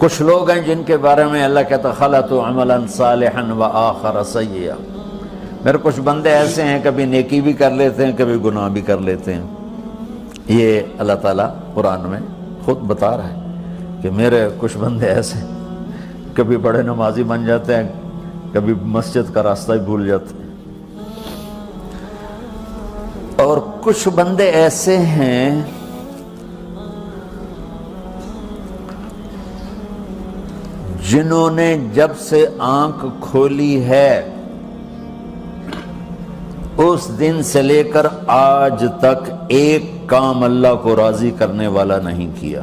کچھ لوگ ہیں جن کے بارے میں اللہ کہتا خلطوا عملا صالحا وآخر سیئا، میرے کچھ بندے ایسے ہیں کبھی نیکی بھی کر لیتے ہیں کبھی گناہ بھی کر لیتے ہیں۔ یہ اللہ تعالیٰ قرآن میں خود بتا رہا ہے کہ میرے کچھ بندے ایسے ہیں، کبھی بڑے نمازی بن جاتے ہیں کبھی مسجد کا راستہ ہی بھول جاتے ہیں، اور کچھ بندے ایسے ہیں جنہوں نے جب سے آنکھ کھولی ہے اس دن سے لے کر آج تک ایک کام اللہ کو راضی کرنے والا نہیں کیا۔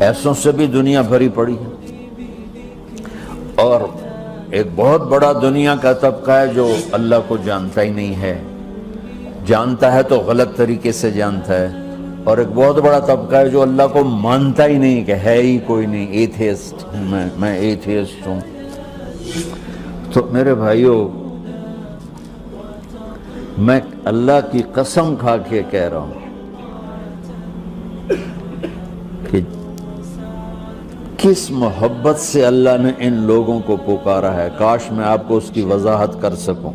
ایسوں سے بھی دنیا بھری پڑی ہے، اور ایک بہت بڑا دنیا کا طبقہ ہے جو اللہ کو جانتا ہی نہیں ہے، جانتا ہے تو غلط طریقے سے جانتا ہے، اور ایک بہت بڑا طبقہ ہے جو اللہ کو مانتا ہی نہیں کہ ہے ہی کوئی نہیں، ایتھیسٹ ہوں میں ایتھیسٹ ہوں۔ تو میرے بھائیوں، میں اللہ کی قسم کھا کے کہہ رہا ہوں کہ کس محبت سے اللہ نے ان لوگوں کو پکارا ہے، کاش میں آپ کو اس کی وضاحت کر سکوں۔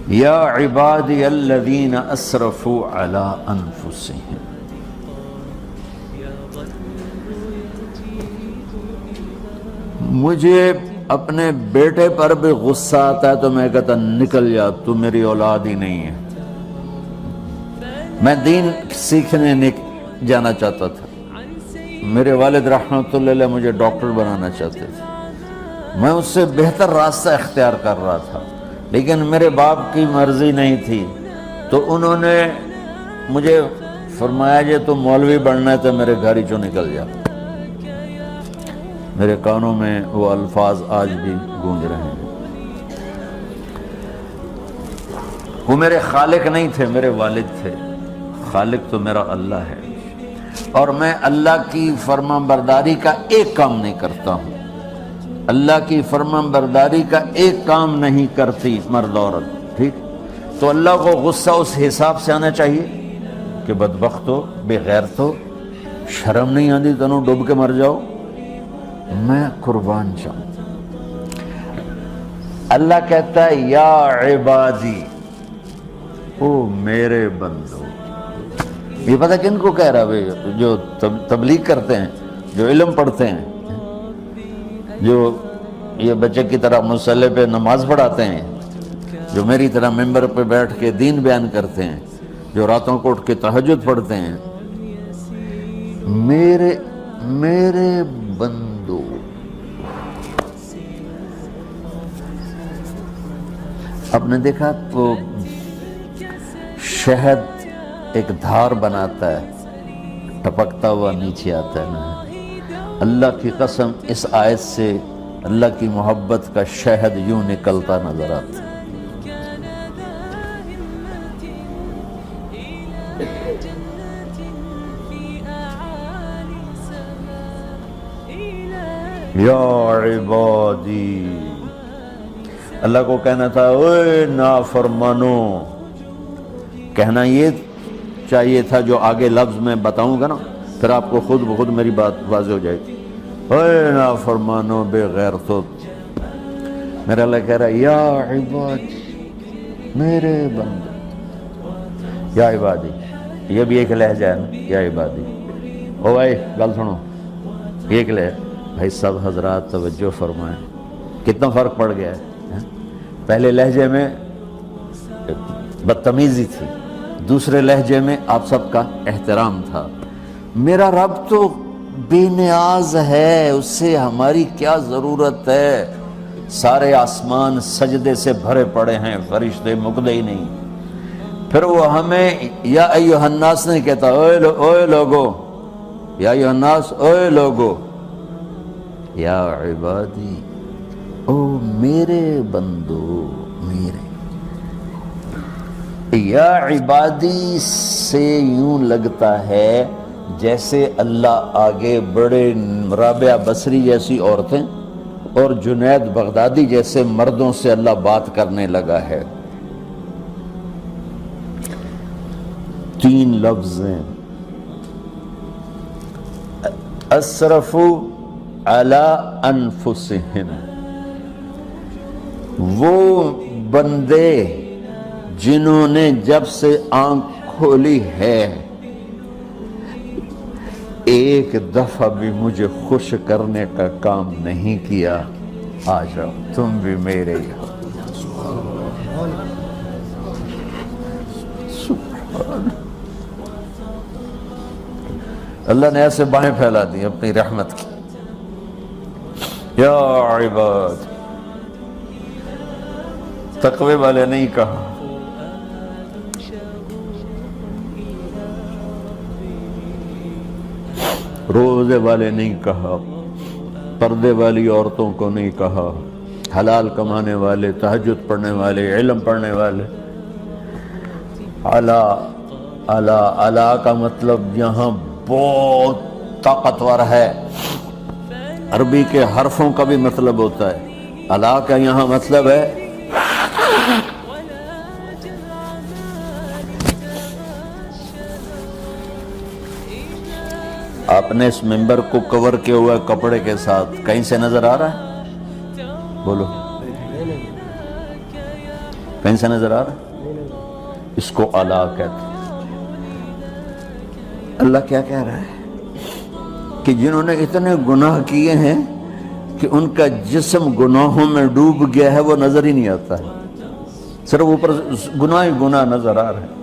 یا عبادی الذین اسرفوا علی انفسہم، مجھے اپنے بیٹے پر بھی غصہ آتا ہے تو میں کہتا نکل جا، تو میری اولاد ہی نہیں ہے۔ میں دین سیکھنے جانا چاہتا تھا، میرے والد رحمۃ اللہ علیہ مجھے ڈاکٹر بنانا چاہتے تھے، میں اس سے بہتر راستہ اختیار کر رہا تھا، لیکن میرے باپ کی مرضی نہیں تھی، تو انہوں نے مجھے فرمایا جی تو مولوی بننا ہے تو میرے گھر ہی چوں نکل جا۔ میرے کانوں میں وہ الفاظ آج بھی گونج رہے ہیں۔ وہ میرے خالق نہیں تھے، میرے والد تھے، خالق تو میرا اللہ ہے، اور میں اللہ کی فرمان برداری کا ایک کام نہیں کرتا ہوں، اللہ کی فرمان برداری کا ایک کام نہیں کرتی مرد عورت، ٹھیک؟ تو اللہ کو غصہ اس حساب سے آنا چاہیے کہ بدبخت ہو، بے غیرت ہو، شرم نہیں آتی تنوں ڈوب کے مر جاؤ۔ میں قربان جاؤں، اللہ کہتا ہے یا عبادی، او میرے بندو۔ یہ پتہ کن کو کہہ رہا ہے؟ جو تبلیغ کرتے ہیں، جو علم پڑھتے ہیں، جو یہ بچے کی طرح مصلی پہ نماز پڑھاتے ہیں، جو میری طرح ممبر پہ بیٹھ کے دین بیان کرتے ہیں، جو راتوں کو اٹھ کے تہجد پڑھتے ہیں۔ میرے بندو، آپ نے دیکھا وہ شہد ایک دھار بناتا ہے، ٹپکتا ہوا نیچے آتا ہے نا۔ اللہ کی قسم اس آیت سے اللہ کی محبت کا شہد یوں نکلتا نظر آتا ہے۔ یا عبادی، اللہ کو کہنا تھا اوے نافرمانو، کہنا یہ چاہیے تھا جو آگے لفظ میں بتاؤں گا نا، پھر آپ کو خود بخود میری بات واضح ہو جائے گی۔ اوے نافرمانو، بے غیرتو، میرا اللہ کہہ رہا ہے یا عبادی، میرے بندے، یا عبادی، یہ بھی ایک لہجہ ہے نا، یا عبادی۔ او بھائی گل سنو، ایک لہجہ، بھائی سب حضرات توجہ فرمائیں، کتنا فرق پڑ گیا ہے۔ پہلے لہجے میں بدتمیزی تھی، دوسرے لہجے میں آپ سب کا احترام تھا۔ میرا رب تو بے نیاز ہے، اس سے ہماری کیا ضرورت ہے؟ سارے آسمان سجدے سے بھرے پڑے ہیں، فرشتے مکدے ہی نہیں۔ پھر وہ ہمیں یا ایھا الناس نہیں کہتا، اوے لوگو، یا ایھا الناس، اوے لوگو، یا عبادی، او میرے بندو، میرے۔ یا عبادی سے یوں لگتا ہے جیسے اللہ آگے بڑے رابعہ بصری جیسی عورتیں اور جنید بغدادی جیسے مردوں سے اللہ بات کرنے لگا ہے۔ 3 لفظ ہیں، اسرفوا علی انفسہم، وہ بندے جنہوں نے جب سے آنکھ کھولی ہے ایک دفعہ بھی مجھے خوش کرنے کا کام نہیں کیا، آ جاؤ تم بھی میرے ہی ہو۔ اللہ نے ایسے باہیں پھیلا دی اپنی رحمت کی۔ یا عباد، تقوی والے نہیں کہا، روزے والے نہیں کہا، پردے والی عورتوں کو نہیں کہا، حلال کمانے والے، تہجد پڑھنے والے، علم پڑھنے والے۔ علا علا علا کا مطلب یہاں بہت طاقتور ہے، عربی کے حرفوں کا بھی مطلب ہوتا ہے۔ علا کا یہاں مطلب ہے آپ نے اس ممبر کو کور کیا ہوا ہے کپڑے کے ساتھ، کہیں سے نظر آ رہا ہے؟ بولو، کہیں سے نظر آ رہا ہے؟ اس کو علا کہتے ہیں۔ اللہ کیا کہہ رہا ہے کہ جنہوں نے اتنے گناہ کیے ہیں کہ ان کا جسم گناہوں میں ڈوب گیا ہے، وہ نظر ہی نہیں آتا ہے، صرف اوپر گناہ ہی گناہ نظر آ رہے ہیں،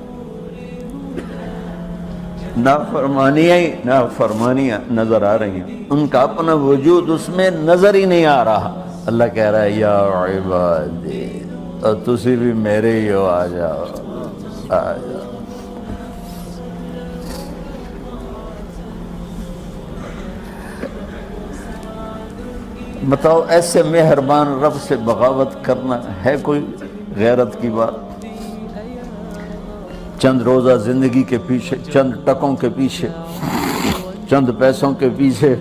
نافرمانیاں نظر آ رہی ہیں، ان کا اپنا وجود اس میں نظر ہی نہیں آ رہا۔ اللہ کہہ رہا ہے یا عبادی، اور تسی بھی میرے ہی ہو، آ جاؤ آ جاؤ۔ بتاؤ ایسے مہربان رب سے بغاوت کرنا ہے کوئی غیرت کی بات؟ چند روزہ زندگی کے پیچھے، چند ٹکوں کے پیچھے، چند پیسوں کے پیچھے،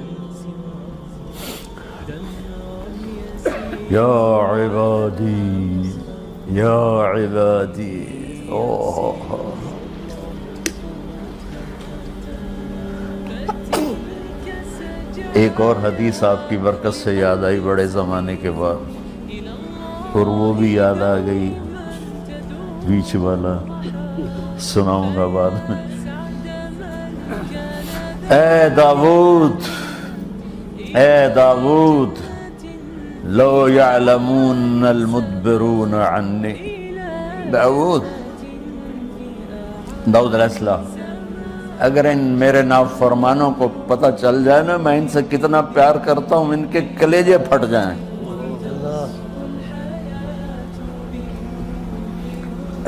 یا عبادی یا عبادی۔ ایک اور حدیث آپ کی برکت سے یاد آئی بڑے زمانے کے بعد، اور وہ بھی یاد آ گئی، بیچ والا سناؤں گا بعد میں۔ اے داؤد، اے داؤد، لو یعلمون المدبرون عنی۔ داؤد علیہ السلام، اگر ان میرے نافرمانوں کو پتہ چل جائے نا میں ان سے کتنا پیار کرتا ہوں، ان کے کلیجے پھٹ جائیں۔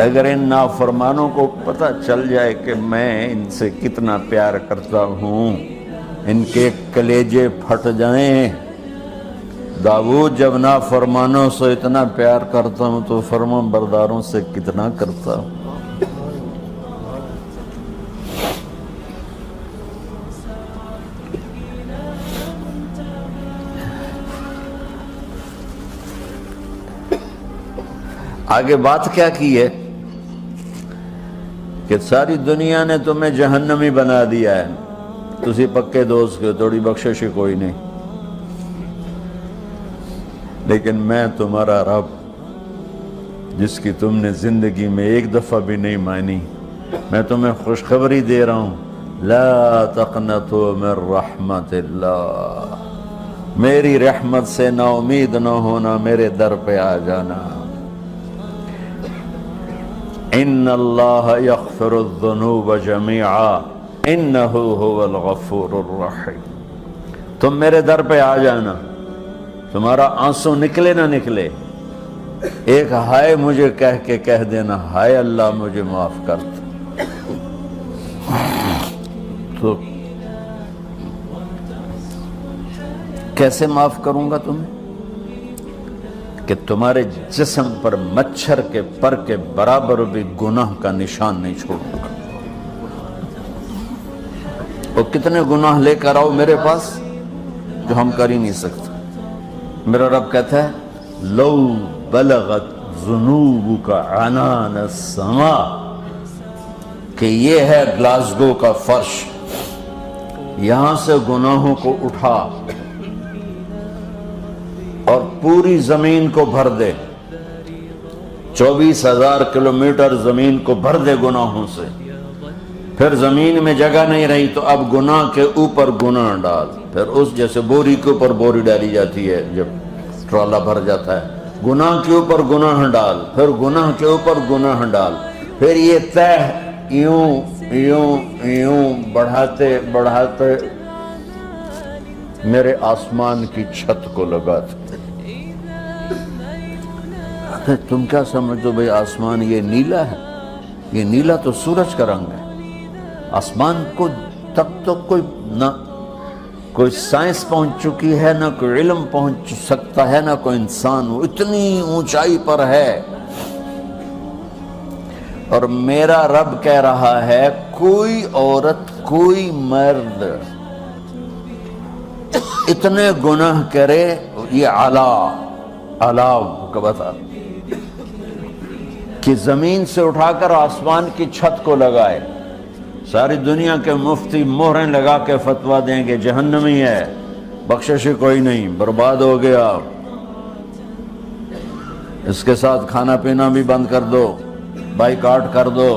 اگر ان نافرمانوں کو پتہ چل جائے کہ میں ان سے کتنا پیار کرتا ہوں، ان کے کلیجے پھٹ جائیں۔ داؤد جب نافرمانوں سے اتنا پیار کرتا ہوں تو فرمان برداروں سے کتنا کرتا ہوں۔ آگے بات کیا کی ہے کہ ساری دنیا نے تمہیں جہنمی بنا دیا ہے، تسی پکے دوست کے تھوڑی بخشش کوئی نہیں، لیکن میں تمہارا رب جس کی تم نے زندگی میں ایک دفعہ بھی نہیں مانی، میں تمہیں خوشخبری دے رہا ہوں، لا تقنطوا من رحمت اللہ، میری رحمت سے نا امید نہ ہونا، میرے در پہ آ جانا۔ ان اللہ یغفر الذنوب جميعا انہ هو الغفور الرحیم۔ تم میرے در پہ آ جانا، تمہارا آنسو نکلے نہ نکلے، ایک ہائے مجھے کہہ کے کہہ دینا، ہائے اللہ مجھے معاف کر دو۔ تو کیسے معاف کروں گا تمہیں؟ کہ تمہارے جسم پر مچھر کے پر کے برابر بھی گناہ کا نشان نہیں چھوڑوں گا۔ اور کتنے گناہ لے کر آؤ میرے پاس جو ہم کر ہی نہیں سکتے۔ میرا رب کہتا ہے لو بلغت ذنوبک عنان السماء، کہ یہ ہے گلاسگو کا فرش، یہاں سے گناہوں کو اٹھا اور پوری زمین کو بھر دے، 24,000 کلومیٹر زمین کو بھر دے گناہوں سے۔ پھر زمین میں جگہ نہیں رہی تو اب گناہ کے اوپر گناہ ڈال، پھر اس جیسے بوری کے اوپر بوری ڈالی جاتی ہے جب ٹرالا بھر جاتا ہے، گناہ کے اوپر گناہ ڈال، پھر گناہ کے اوپر گناہ ڈال، پھر یہ تہ یوں یوں یوں بڑھاتے بڑھاتے میرے آسمان کی چھت کو لگاتے۔ تم کیا سمجھو بھئی آسمان یہ نیلا ہے؟ یہ نیلا تو سورج کا رنگ ہے۔ آسمان کو تک تو کوئی سائنس پہنچ چکی ہے، نہ کوئی علم پہنچ سکتا ہے، نہ کوئی انسان، وہ اتنی اونچائی پر ہے۔ اور میرا رب کہہ رہا ہے کوئی عورت کوئی مرد اتنے گناہ کرے، یہ علاو کا بتا کہ زمین سے اٹھا کر آسمان کی چھت کو لگائے، ساری دنیا کے مفتی مہریں لگا کے فتویٰ دیں گے جہنمی ہے، بخشش کوئی نہیں، برباد ہو گیا، اس کے ساتھ کھانا پینا بھی بند کر دو، بائیکاٹ کر دو۔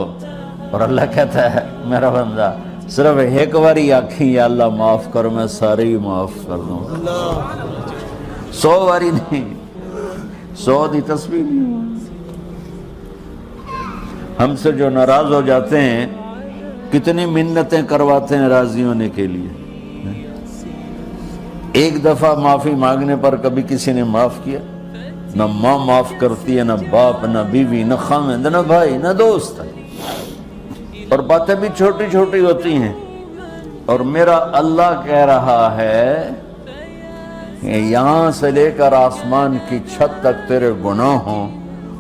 اور اللہ کہتا ہے میرا بندہ صرف ایک باری آکھیں یا اللہ معاف کر، میں سارے ہی معاف کر دوں، 100 باری نہیں، 100 دی تسبیح نہیں۔ ہم سے جو ناراض ہو جاتے ہیں کتنی منتیں کرواتے ہیں راضی ہونے کے لیے، ایک دفعہ معافی مانگنے پر کبھی کسی نے معاف کیا؟ نہ ماں معاف کرتی ہے، نہ باپ، نہ بیوی، نہ خاوند، نہ بھائی، نہ دوست، اور باتیں بھی چھوٹی چھوٹی ہوتی ہیں۔ اور میرا اللہ کہہ رہا ہے کہ یہاں سے لے کر آسمان کی چھت تک تیرے گناہ ہوں،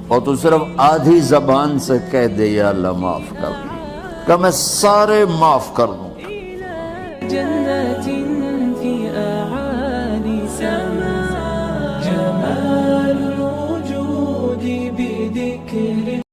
اور تو صرف آدھی زبان سے کہہ دے یا اللہ معاف کر دے، کہ میں سارے معاف کر دوں۔